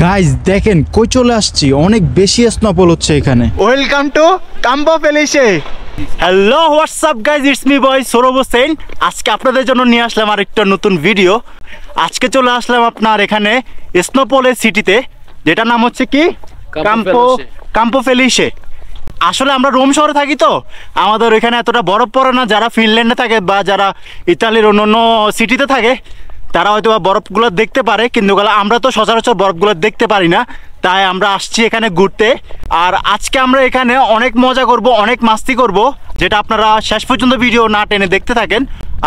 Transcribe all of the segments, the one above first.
Guys দেখেন কই চলে আসছি, অনেক বেশি স্নোফল হচ্ছে এখানে। Welcome to Campo Felice. Hello WhatsApp guys, it's me boy Sourav Hossain. আজকে আপনাদের জন্য নিয়ে আসলাম আরেকটা নতুন ভিডিও। আজকে চলে আসলাম আপনার এখানে স্নোফলের সিটিতে, যেটা নাম হচ্ছে কি কাম্পো ফেলিশে। আসলে আমরা রোম শহরে থাকি, তো আমাদের ওইখানে এতটা বরফ পড়ে না। যারা ফিনল্যান্ডে থাকে বা যারা ইতালির অন্য সিটিতে থাকে তারা হয়তো বরফগুলো দেখতে পারে, কিন্তু আমরা তো সচরাচর বরফগুলো দেখতে পারি না। তাই আমরা আসছি এখানে ঘুরতে। আর আজকে আমরা এখানে অনেক মজা করব, অনেক মাস্তি করব, যেটা আপনারা শেষ পর্যন্ত ভিডিও না টেনে দেখতে থাকেন।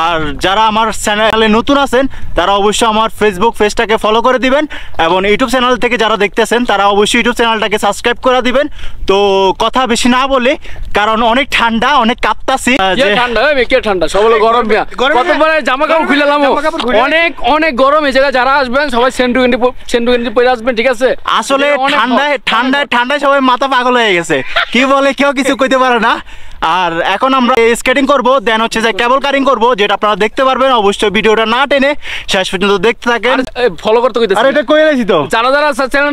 আর যারা আমার চ্যানেলে নতুন আছেন তারা অবশ্যই আমার ফেসবুক পেজটাকে ফলো করে দিবেন, এবং ইউটিউব চ্যানেল থেকে যারা দেখতেছেন তারা অবশ্যই ইউটিউব চ্যানেলটাকে সাবস্ক্রাইব করে দিবেন। তো কথা বেশি না বলে, কারণ অনেক ঠান্ডা, অনেক কাঁপতাছি। ঠান্ডা সবাই গরম, জামা কাপড় খুলে অনেক অনেক গরম। এই জায়গায় যারা আসবেন সবাই সেন্টু গেঞ্জি পরে আসবেন, ঠিক আছে? আসলে ঠান্ডায় সবাই মাথা পাগল হয়ে গেছে, কি বলে কেউ কিছু কইতে পারে না। আর এখন আমরা স্কেটিং করব, দেন হচ্ছে যে কেবল কারিং করব, যেটা আপনারা দেখতে পারবেন। অবশ্যই ভিডিওটা না টেনে শেষ পর্যন্ত দেখতে থাকেন। ফলো করতে কইতেছি। আরে এটা কইরা দিছি তো, যারা চ্যানেল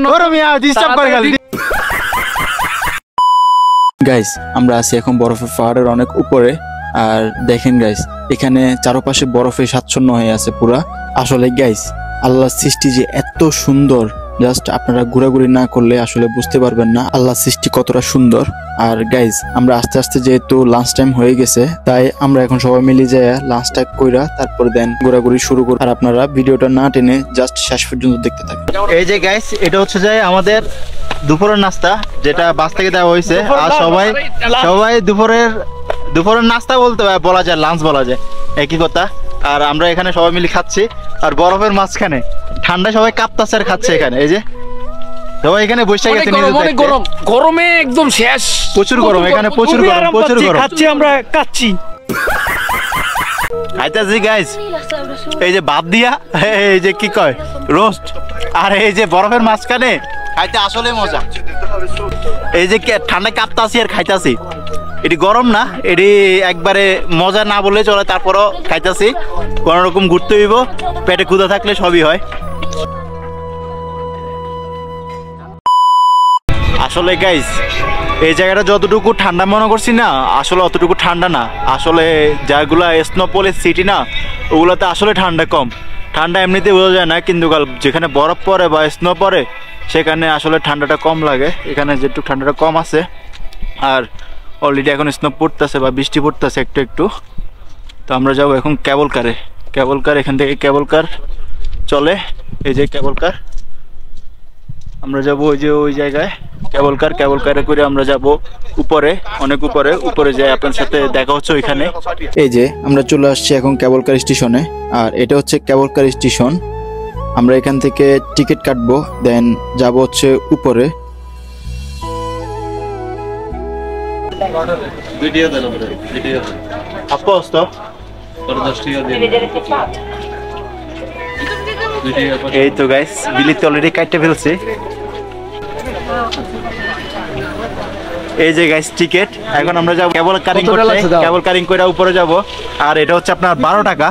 ডিস্টার্ব করে গেল। গাইস আমরা আছি এখন বরফের পাহাড়ের অনেক উপরে, আর দেখেন গাইস এখানে চারপাশে বরফে সাচ্ছন্ন হয়ে আছে পুরা। আসলে গাইস আল্লাহর সৃষ্টি যে এত সুন্দর, জাস্ট আপনারা ঘোরাঘুরি না করলে আসলে বুঝতে পারবেন না আল্লাহর সৃষ্টি কতটা সুন্দর। আর গাইজ আমরা আস্তে আস্তে যেহেতু লাঞ্চ টাইম হয়ে গেছে, তাই আমরা এখন সবাই মিলে যায় লাঞ্চটা কইরা তারপরে দেন ঘোরাঘুরি শুরু করি। আর আপনারা ভিডিওটা না টেনে জাস্ট শেষ পর্যন্ত দেখতে থাকেন। এই যে গাইজ এটা হচ্ছে যে আমাদের দুপুরের নাস্তা, যেটা বাস থেকে দেওয়া হয়েছে। আর সবাই দুপুরের নাস্তা বলতে বলা যায়, লাঞ্চ বলা যায়, একই কথা। আর আমরা এখানে সবাই মিলে খাচ্ছি, আর বরফের মাঝখানে ঠান্ডা সবাই কাঁপতাছে আর খাচ্ছে এখানে। এই যে সবাই এখানে বসে গেছে, গরমে একদম শেষ, প্রচুর গরম এখানে, প্রচুর গরম খাচ্ছি আমরা, কাচ্ছি খাইতেছি গাইস। এই যে ভাত দিয়া, এই যে কি কয় রোস্ট, আর এই যে বরফের মাঝখানে খাইতে আসলে মজা। এই যে ঠান্ডা কাঁপতাছি আর খাইতাছি, এটি গরম না, এটি একবারে মজা না বলে চলে। তারপরও খাইতাছি, কোনো রকম ঘুরতে হইব, পেটে ক্ষুধা থাকলে সবই হয়। আসলে গাইস এই জায়গাটা যতটুকু ঠান্ডা মনে করছি না, আসলে অতটুকু ঠান্ডা না। আসলে যেগুলা স্নোফলের সিটি না, ওগুলোতে আসলে ঠান্ডা কম। ঠান্ডা এমনিতে বোঝা যায় না, কিন্তু যেখানে বরফ পড়ে বা স্নো পড়ে সেখানে আসলে ঠান্ডাটা কম লাগে। এখানে যেটুকু ঠান্ডাটা কম আছে। আর অলরেডি এখন স্নো পড়তেছে বা বৃষ্টি পড়তেছে একটু একটু। তো আমরা যাবো এখন কেবল কার। এখান থেকে কেবল কার চলে, এই যে কেবল কার। আমরা যাবো ওই জায়গায় কেবল কারে করে আমরা যাব উপরে, অনেক উপরে যাই। আপনার সাথে দেখা হচ্ছে ওইখানে। এই যে আমরা চলে আসছি এখন কেবল কার স্টেশনে, আর এটা হচ্ছে কেবল কার স্টেশন। আমরা এখান থেকে টিকিট কাটবো, দেন যাব হচ্ছে উপরে। এই তো গাইস বিলিতে অলরেডি কাটতে ফেলছি। এই যে গাইস টিকিট, এখন আমরা যাব কেবল কারিং করতে, কেবল কারিং করে উপরে যাব। আর এটা হচ্ছে আপনার 12 টাকা।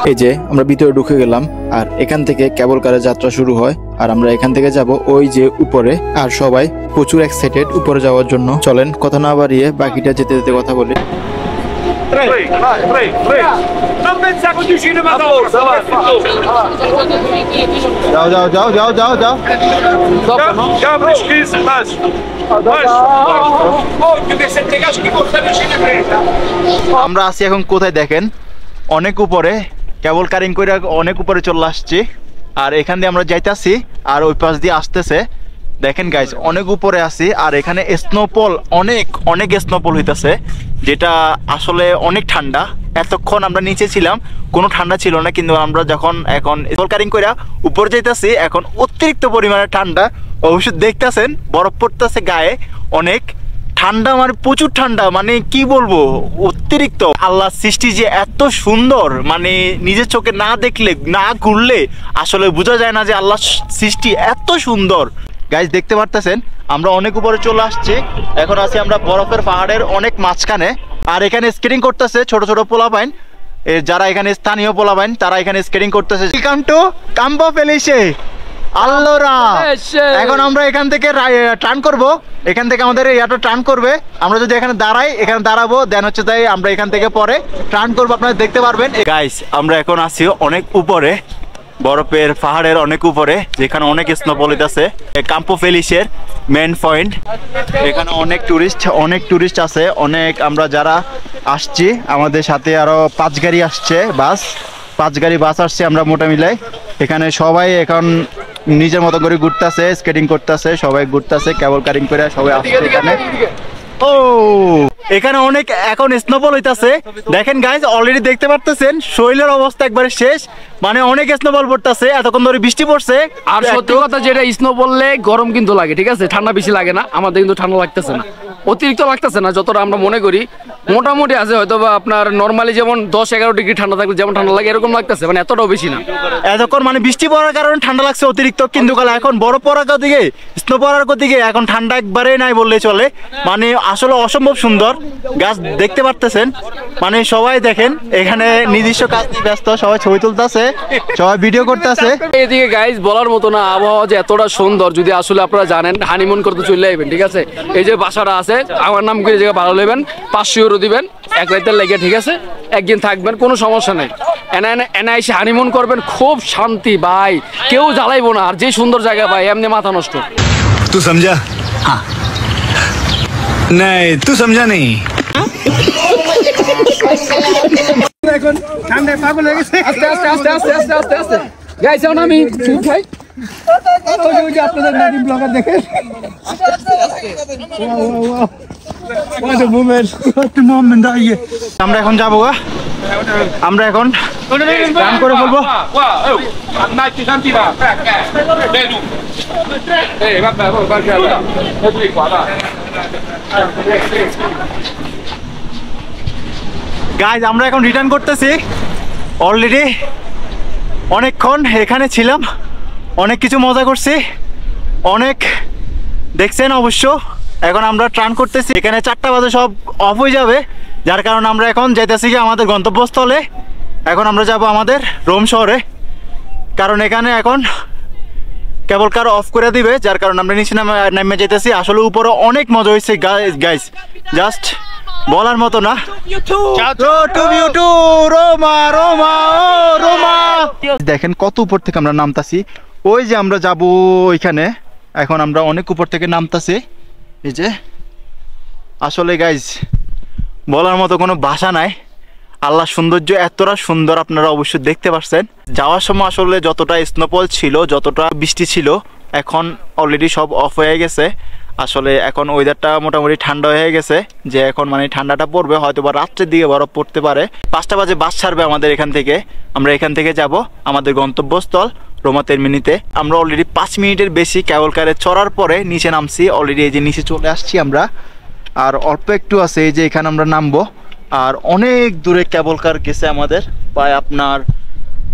এই যে আমরা ভিতরে ঢুকে গেলাম, আর এখান থেকে কেবল কারের যাত্রা শুরু হয়। আর আমরা এখান থেকে যাব ওই যে উপরে, আর সবাই প্রচুর এক্সাইটেড উপরে যাওয়ার জন্য। চলেন কথা না বাড়িয়ে বাকিটা যেতে যেতে কথা বলি। আমরা আছি এখন কোথায় দেখেন, অনেক উপরে, কেবল কারিং করে অনেক উপরে চলে আসছি। আর এখান দিয়ে আমরা যাইতাছি, আর ওই পাশ দিয়ে আসতেছে। দেখেন গাইস অনেক উপরে আছি, আর এখানে স্নোফল অনেক স্নোফল হইতাছে, যেটা আসলে অনেক ঠান্ডা। এতক্ষণ আমরা নিচে ছিলাম, কোনো ঠান্ডা ছিল না, কিন্তু আমরা যখন এখন কেবল কারিং করে উপরে যাইতাছি, এখন অতিরিক্ত পরিমাণে ঠান্ডা। অবশ্যই দেখতেছেন বরফ পড়তেছে গায়ে, অনেক ঠান্ডা, মানে প্রচুর ঠান্ডা, মানে কি বলবো, অতিরিক্ত। আল্লাহর সৃষ্টি যে এত সুন্দর, মানে নিজের চোখে না দেখলে, না ঘুরলে আসলে বোঝা যায় না যে আল্লাহর সৃষ্টি এত সুন্দর। গাইজ দেখতে পারতেছেন আমরা অনেক উপরে চলে আসছি। এখন আছি আমরা বরফের পাহাড়ের অনেক মাঝখানে, আর এখানে স্কেটিং করতেছে ছোট ছোট পোলাপাইন। যারা এখানে স্থানীয় পোলাবেন তারা এখানে স্কেটিং করতেছে। ওয়েলকাম টু কাম্পো ফেলিশে আল্লোরা। এখন আমরা এখান থেকে টার্ন করব, এখান থেকে আমাদের ইয়াটা টার্ন করবে। আমরা যদি এখানে দাঁড়াই, এখানে দাঁড়াবো, দেন হচ্ছে তাই আমরা এখান থেকে পরে টার্ন করবো, আপনারা দেখতে পারবেন। গাইস আমরা এখন আছি অনেক উপরে, বরফের পাহাড়ের অনেক উপরে, যেখানে অনেক স্নোফল আছে। কাম্পো ফেলিশের মেন পয়েন্ট, এখানে অনেক টুরিস্ট আছে অনেক। আমরা যারা আসছি আমাদের সাথে আরো 5 গাড়ি আসছে, পাঁচ গাড়ি বাস আসছে আমরা মোটা মিলাই। এখানে সবাই এখন নিজের মতো করে ঘুরতেছে, স্কেটিং করতেছে, সবাই ঘুরতেছে, কেবল কারিং করে সবাই আসছে এখানে। ও এখানে অনেক এখন স্নোফল হইতাছে। দেখেন গাইজ, অলরেডি দেখতে পারতেছেন শরীরের অবস্থা একবারে শেষ, মানে অনেক স্নোফল পড়তেছে, এতক্ষণ ধরে বৃষ্টি পড়ছে। আর সত্যি কথা যেটা, স্নো বললে গরম কিন্তু লাগে, ঠিক আছে, ঠান্ডা বেশি লাগে না। আমাদের কিন্তু ঠান্ডা লাগতেছে না, অতিরিক্ত লাগতেছে না, যতটা আমরা মনে করি মোটামুটি আছে। হয়তো বা আপনার নর্মালি যেমন 10-11 ডিগ্রি ঠান্ডা থাকলে যেমন ঠান্ডা লাগে এরকম লাগতেছে, মানে এতটাও বেশি না। এতক্ষণ মানে বৃষ্টি পড়ার কারণে ঠান্ডা লাগছে অতিরিক্ত, কিন্তু এখন বরফ পড়ার দিকে, স্নো পড়ার দিকে এখন ঠান্ডা একবারে নাই বললে চলে। মানে আসলে অসম্ভব সুন্দর গাছ দেখতে পারতেছেন। মানে সবাই দেখেন এখানে নিজস্ব কাজ নিয়ে ব্যস্ত, সবাই ছবি তুলতেছে, সবাই ভিডিও করতেছে। এদিকে গাইজ বলার মতো না, আবহাওয়া যে এতটা সুন্দর, যদি আসলে আপনারা জানেন হানিমুন করতে চলে যাবেন, ঠিক আছে। এই যে বাসাটা আছে, আমার নাম করে জায়গা ভালো নেবেন, 500 ইউরো দিবেন 1 রাতের লেগে, ঠিক আছে, একদিন থাকবেন, কোনো সমস্যা নেই। এনে এসে হানিমুন করবেন, খুব শান্তি ভাই, কেউ জ্বালাইবো না। আর যে সুন্দর জায়গা ভাই, এমনি মাথা নষ্ট। तू समझा? हाँ। नहीं तू समझा नहीं। এখন ঠান্ডায় পাগল হয়ে গেছে। আস্তে আস্তে আস্তে আস্তে আস্তে আস্তে আস্তে গাইস, এখন আমি চুপ খাই। ওই যে আপনাদের নাদিম ব্লগার দেখেন, আমরা এখন যাবো, আমরা এখন গান করে বলবো। গাইজ আমরা এখন রিটার্ন করতেছি। অলরেডি অনেকক্ষণ এখানে ছিলাম, অনেক কিছু মজা করছি, অনেক দেখছেন অবশ্য। এখন আমরা ট্রান করতেছি, এখানে 4টা বাজে সব অফ হয়ে যাবে, যার কারণে আমরা এখন যাইতেছি কি আমাদের গন্তব্যস্থলে। এখন আমরা যাব আমাদের রোম শহরে, কারণ এখানে এখন কেবল কার অফ করে দিবে, যার কারণে আমরা নিচে নামে যেতেছি। আসলে উপরে অনেক মজা হয়েছে গাইস, জাস্ট বলার মতো না। দেখেন কত উপর থেকে আমরা নামতাছি, ওই যে আমরা যাব ওইখানে। এখন আমরা অনেক উপর থেকে নামতাছি, এই যে। আসলে গাইস বলার মতো কোনো ভাষা নাই, আল্লাহ সৌন্দর্য এতটা সুন্দর আপনারা অবশ্যই দেখতে পাচ্ছেন। যাওয়ার সময় আসলে যতটা স্নোফল ছিল, যতটা বৃষ্টি ছিল, এখন অলরেডি সব অফ হয়ে গেছে। আসলে এখন ওয়েদারটা মোটামুটি ঠান্ডা হয়ে গেছে, যে এখন মানে ঠান্ডাটা পড়বে, হয়তো বা রাত্রের দিকে বরফ পড়তে পারে। 5টা বাজে বাস ছাড়বে আমাদের এখান থেকে। আমরা এখান থেকে যাব আমাদের গন্তব্যস্থল রোমা তেরমিনিতে। আমরা অলরেডি 5 মিনিটের বেশি কেবল কারে চড়ার পরে নিচে নামছি। অলরেডি এই যে নিচে চলে আসছি আমরা, আর অল্প একটু আছে, এই যে এখানে আমরা নামবো। আর অনেক দূরে কেবল কার গেছে আমাদের, প্রায় আপনার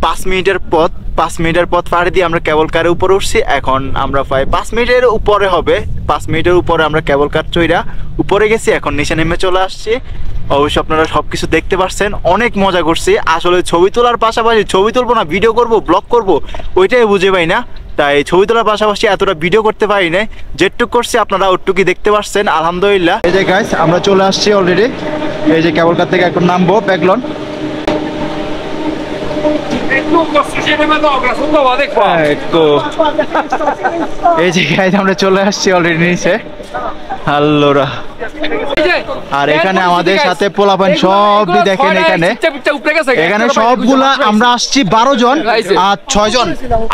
5 মিনিটের পথ পাড়ি দিয়ে আমরা কেবল কারের উপরে উঠছি। এখন আমরা প্রায় 5 মিনিটের উপরে হবে, 5 মিনিটের উপরে আমরা কেবল কার চইরা উপরে গেছি। এখন নিচে নেমে চলে আসছি। অবশ্যই আপনারা সবকিছু দেখতে পাচ্ছেন, অনেক মজা করছি। আসলে ছবি তোলার পাশাপাশি, ছবি তুলবো না ভিডিও করব, ব্লগ করব, ওইটাই বুঝে পাই না। তাই ছবি তোলার পাশাপাশি এতটা ভিডিও করতে পারি না, যেটুক করছি আপনারা ওটুকুই দেখতে পাচ্ছেন। আলহামদুলিল্লাহ। এই যে গাইস আমরা চলে আসছি অলরেডি, এই যে কেবল কার থেকে এখন নামবো প্যাগলন। এই যে গাইস আমরা চলে আসছি অলরেডি নিচে। আল্লোরা, আর এখানে আমাদের সাথে পোলাপান সবই দেখেন। এখানে সবগুলা আমরা আসছি 12 জন আর 6 জন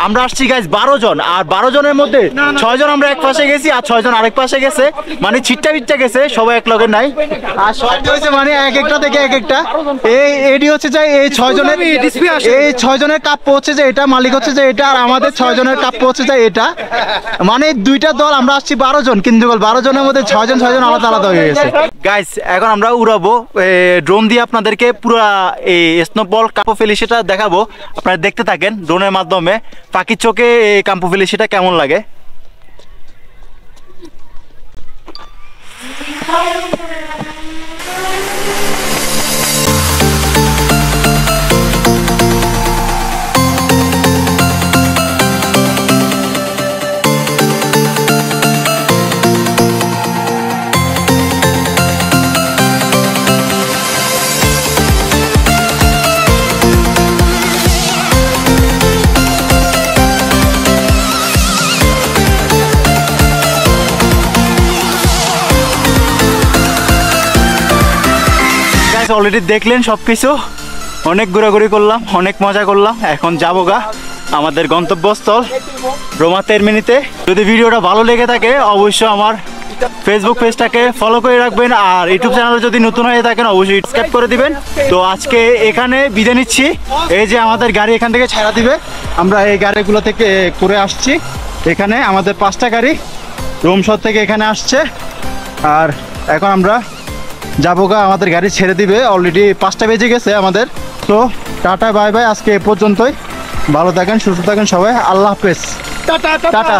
আমরা আসছি গাইস 12 জন। আর 12 জনের মধ্যে 6 জন আমরা এক পাশে গেছি আর 6 জন আরেক পাশে গেছে, মানে ছিটটা বিটটা গেছে, সবাই এক লগে নাই। আর সবটা হয়েছে মানে এক একটা থেকে এক একটা। এডি হচ্ছে যে এই 6 জনের কাপ্য হচ্ছে যে এটা, মালিক হচ্ছে যে এটা, আর আমাদের 6 জনের কাপ্য হচ্ছে যে এটা। মানে 2টা দল, আমরা আসছি 12 জন, কিন্তু 12 জনের মধ্যে 6 জন আলাদা আলাদা হয়ে গেছে। গাইস এখন আমরা উড়াবো ড্রোন দিয়ে, আপনাদেরকে পুরো এই স্নোফল কাম্পো ফেলিশেটা দেখাবো। আপনারা দেখতে থাকেন ড্রোনের মাধ্যমে, পাখির চোখে এই কাম্পো ফেলিশেটা কেমন লাগে। গাইস অলরেডি দেখলেন সব কিছু, অনেক ঘোরাঘুরি করলাম, অনেক মজা করলাম। এখন যাবো গা আমাদের গন্তব্যস্থল রোমা তেরমিনিতে। যদি ভিডিওটা ভালো লেগে থাকে অবশ্যই আমার ফেসবুক পেজটাকে ফলো করে রাখবেন, আর ইউটিউব চ্যানেলে যদি নতুন হয়ে থাকেন অবশ্যই সাবস্ক্রাইব করে দিবেন। তো আজকে এখানে বিদায় নিচ্ছি। এই যে আমাদের গাড়ি এখান থেকে ছাড়া দিবে, আমরা এই গাড়িগুলো থেকে করে আসছি। এখানে আমাদের 5টা গাড়ি রোম শহর থেকে এখানে আসছে, আর এখন আমরা যাবো গা, আমাদের গাড়ি ছেড়ে দিবে। অলরেডি 5টা বেজে গেছে আমাদের। তো টাটা বাই বাই, আজকে এ পর্যন্তই। ভালো থাকেন, সুস্থ থাকেন সবাই, আল্লাহ হাফেজ, টাটা।